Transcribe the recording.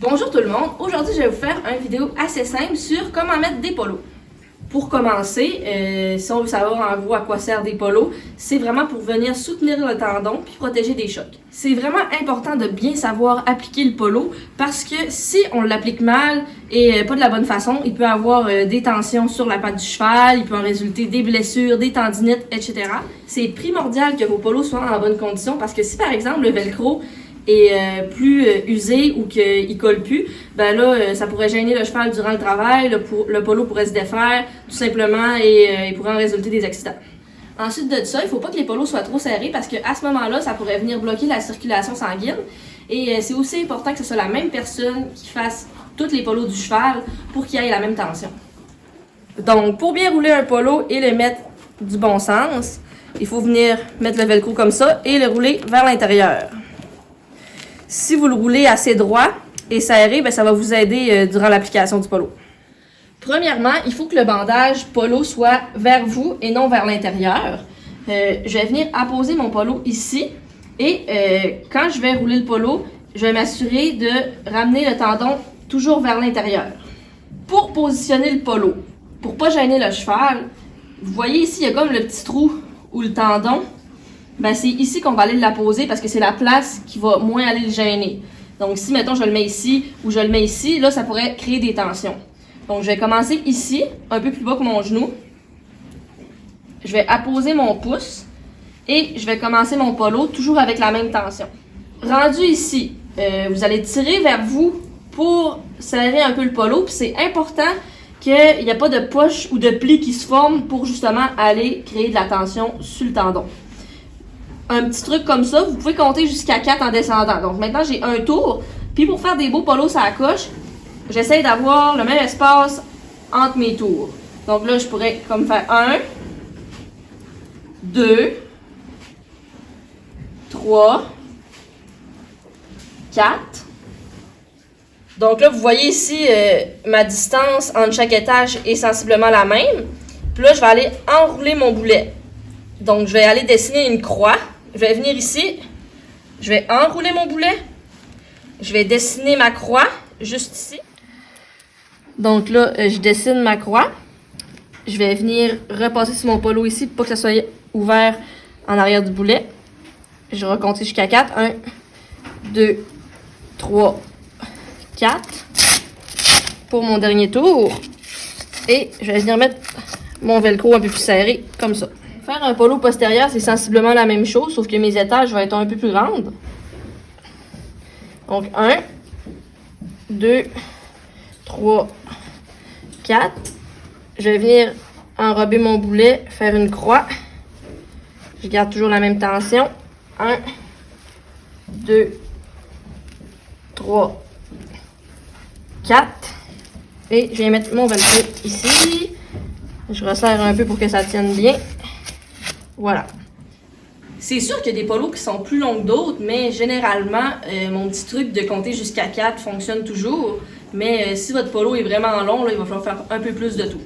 Bonjour tout le monde, aujourd'hui je vais vous faire une vidéo assez simple sur comment mettre des polos. Pour commencer, si on veut savoir en gros à quoi servent des polos, c'est vraiment pour venir soutenir le tendon puis protéger des chocs. C'est vraiment important de bien savoir appliquer le polo parce que si on l'applique mal et pas de la bonne façon, il peut avoir des tensions sur la patte du cheval, il peut en résulter des blessures, des tendinites, etc. C'est primordial que vos polos soient en bonne condition parce que si par exemple le velcro est plus usé ou qu'il colle plus, ben là, ça pourrait gêner le cheval durant le travail, le polo pourrait se défaire tout simplement et il pourrait en résulter des accidents. Ensuite de ça, il ne faut pas que les polos soient trop serrés parce qu'à ce moment-là, ça pourrait venir bloquer la circulation sanguine et c'est aussi important que ce soit la même personne qui fasse tous les polos du cheval pour qu'il y ait la même tension. Donc, pour bien rouler un polo et le mettre du bon sens, il faut venir mettre le velcro comme ça et le rouler vers l'intérieur. Si vous le roulez assez droit et serré, ben ça va vous aider durant l'application du polo. Premièrement, il faut que le bandage polo soit vers vous et non vers l'intérieur. Je vais venir apposer mon polo ici et quand je vais rouler le polo, je vais m'assurer de ramener le tendon toujours vers l'intérieur. Pour positionner le polo, pour pas gêner le cheval, vous voyez ici, il y a comme le petit trou où le tendon. Ben c'est ici qu'on va aller l'apposer parce que c'est la place qui va moins aller le gêner. Donc si, mettons, je le mets ici ou je le mets ici, là, ça pourrait créer des tensions. Donc je vais commencer ici, un peu plus bas que mon genou. Je vais apposer mon pouce et je vais commencer mon polo toujours avec la même tension. Rendu ici, vous allez tirer vers vous pour serrer un peu le polo. Puis c'est important qu'il n'y ait pas de poche ou de pli qui se forme pour justement aller créer de la tension sur le tendon. Un petit truc comme ça, vous pouvez compter jusqu'à 4 en descendant. Donc maintenant, j'ai un tour. Puis pour faire des beaux polos à la coche, j'essaie d'avoir le même espace entre mes tours. Donc là, je pourrais comme faire 1, 2, 3, 4. Donc là, vous voyez ici, ma distance entre chaque étage est sensiblement la même. Puis là, je vais aller enrouler mon boulet. Donc, je vais aller dessiner une croix. Je vais venir ici, je vais enrouler mon boulet, je vais dessiner ma croix juste ici. Donc là, je dessine ma croix. Je vais venir repasser sur mon polo ici pour pas que ça soit ouvert en arrière du boulet. Je vais recompter jusqu'à 4. 1, 2, 3, 4. Pour mon dernier tour. Et je vais venir mettre mon velcro un peu plus serré, comme ça. Faire un polo postérieur, c'est sensiblement la même chose, sauf que mes étages vont être un peu plus grandes. Donc, 1, 2, 3, 4. Je vais venir enrober mon boulet, faire une croix. Je garde toujours la même tension. 1, 2, 3, 4. Et je viens mettre mon velcro ici. Je resserre un peu pour que ça tienne bien. Voilà. C'est sûr qu'il y a des polos qui sont plus longs que d'autres, mais généralement, mon petit truc de compter jusqu'à 4 fonctionne toujours. Mais si votre polo est vraiment long, là, il va falloir faire un peu plus de tout.